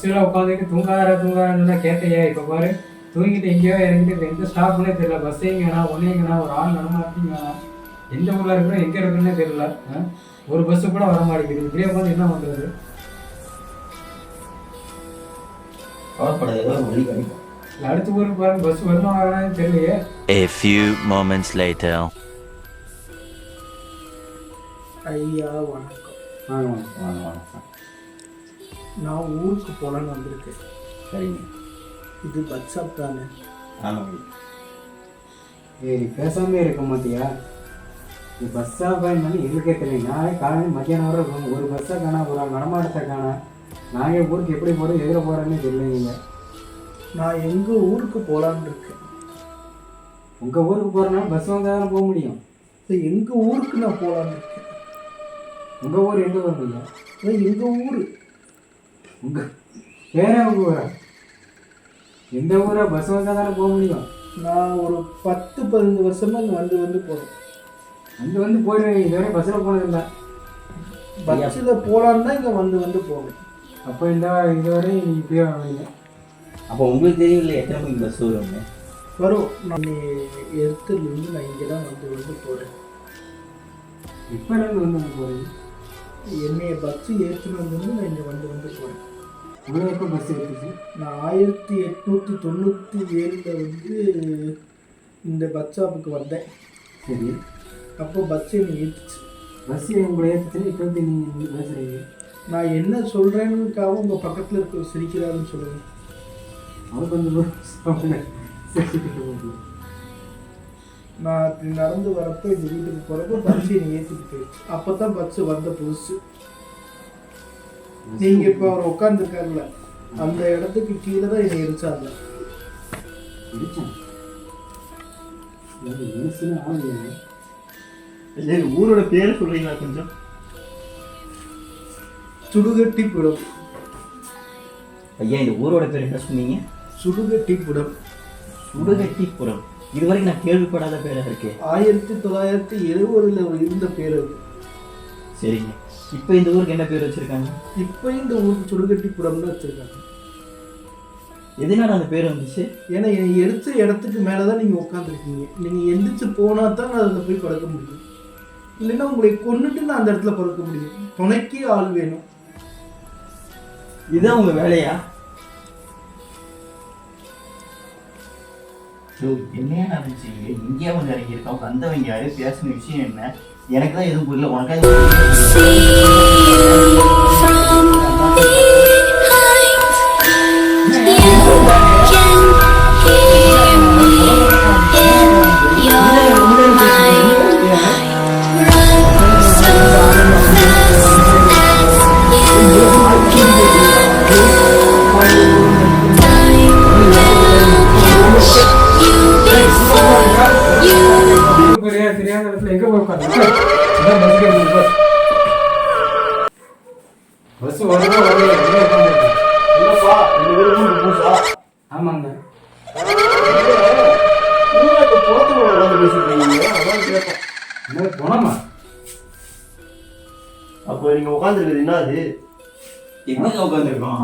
பஸ்ஸில் உட்காந்துட்டு தூங்காதுன்னா கேட்டையா? இப்போ பாரு தூங்கிட்டு எங்கேயோ இறங்கிட்டு எந்த ஸ்டாப்னே தெரியல. பஸ் எங்கேனா ஒன்னேங்கண்ணா ஒரு ஆள் நடமாட்டிங்கண்ணா எந்த ஊரில் இருக்கிறோம் எங்கே இருக்குன்னே தெரியல. ஒரு பஸ்ஸு கூட வர மாட்டேங்குது. இப்படியே உட்காந்து என்ன பண்ணுறது? அடுத்த ஊருக்கு பாருங்க பஸ் வருமா வரானு தெரியலையே. A few moments later. ஐயா வணக்கம். வணக்கம். நான் ஊருக்கு போகலான்னு வந்திருக்கேன். சரிங்க. இது பஸ் ஸ்டாப் தானே? ஆமாங்க. ஏய் பேசாமே இருக்க மாட்டியா? நீ பஸ் ஸ்டாப் இருந்தாலும் எங்களுக்கே தெரியும். நாளே காலையில் மத்தியானம் வர இருக்கும். ஒரு பஸ்ஸை காணா, ஒரு நடமாட்டத்தை காணா. நாங்கள் ஊருக்கு எப்படி போகிறோம் எதில் போகிறோன்னு தெரியலைங்க. நான் எங்கள் ஊருக்கு போகலான்னு இருக்கேன். உங்கள் ஊருக்கு போகிறனால பஸ் வந்தால் தானே போக முடியும். எங்கள் ஊருக்கு நான் போகலான்னு இருக்கேன். உங்கள் ஊர் எந்த ஊர் இல்லையா? எங்கள் ஊர். உங்கள் வேற உங்கள் ஊரா? எந்த ஊரா? பஸ் வந்தால் தானே போக முடியும். நான் ஒரு 10-15 வருஷமாக இங்கே வந்து போகிறேன். வந்து போயிடுவேன். இதுவரை பஸ்ஸில் போனதில்லை. பஸ்ஸில் போகலான்னு தான் இங்கே வந்து போவேன். அப்போ இதுவரை இப்படியே வாங்க. அப்போ உங்களுக்கு தெரியல எத்தனை மணிக்கு பஸ் வரும்னு? வரும். நான் எடுத்துலேருந்து நான் இங்கே தான் வந்து போகிறேன். இப்போலேருந்து வந்து போகிறேன். என்னைய பஸ்ஸு ஏற்றுனதுலேருந்து நான் இங்கே வந்து போகிறேன். உங்களை எப்போ பஸ் ஏற்றுச்சு? நான் 1897 இந்த பஸ் ஸ்டாப்புக்கு வந்தேன். சரி. அப்போ பஸ் என்னை ஏற்றுச்சு. பஸ் உங்களை ஏற்றுச்சு. இப்போ நீங்கள் பேசுகிறீங்க. நான் என்ன சொல்கிறேன்னுக்காக உங்கள் பக்கத்தில் இருக்க சிரிக்கிறாருன்னு சொல்லுவேன். அவர் கொஞ்சம் நான் இப்படி நடந்து வரப்போ இந்த வீட்டுக்கு போகிறப்போ பஸ் என்னை ஏற்றிட்டு போயிடுச்சு. அப்போ தான் பஸ்ஸு வந்த புதுசு. நீங்கள் இப்போ அவர் உட்காந்துருக்காருல அந்த இடத்துக்கு கீழே தான் என்னை எரிச்சாங்க. ஊரோட பேர் சொல்றீங்களா கொஞ்சம்? சுடுகட்டிப்புடம். ஐயா இந்த ஊரோட பேர் என்ன சொன்னீங்க? சுடுகட்டிப்புடம். சுடுகட்டிப்புறம். இதுவரைக்கும் நான் கேள்விப்படாத பேராக இருக்கு. 1970 இருந்த பேர் அது. சரிங்க. இப்போ இந்த ஊருக்கு என்ன பேர் வச்சிருக்காங்க? இப்போ இந்த ஊருக்கு சுடுகட்டிப்புடம்னு வச்சிருக்காங்க. எதனால அந்த பேர் வந்துச்சு? ஏன்னா என்னை எடுத்த இடத்துக்கு மேலே தான் நீங்கள் உட்காந்துருக்கீங்க. நீங்கள் எந்திரிச்சு போனால் தான் நான் அதில் போய் பறக்க முடியும். இல்லைன்னா உங்களை கொண்டுட்டு நான் அந்த இடத்துல பறக்க முடியும். துணைக்கே ஆள் வேணும். இதுதான் உங்கள் வேலையா? என்னையா நடந்துச்சு? இங்கேயே வந்து இறங்கியிருக்கோம். வந்தவங்க யாரு, பேசின விஷயம் என்ன? எனக்கு தான் எதுவும் புரியல. உனக்காக தெரியாத இடத்துல எங்க போய் உட்காந்து பஸ் வரவே வரல. ஆமாங்க. போனோமா? அப்போ நீங்க உட்காந்துருக்குது என்ன? அது எங்க உட்காந்துருக்கோம்?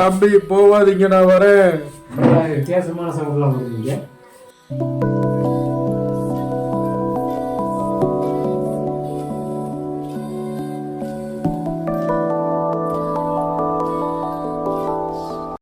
தம்பி போவாதீங்க, நான் வரேன். வித்தியாசமான சவுண்ட்லாம் வருவீங்க.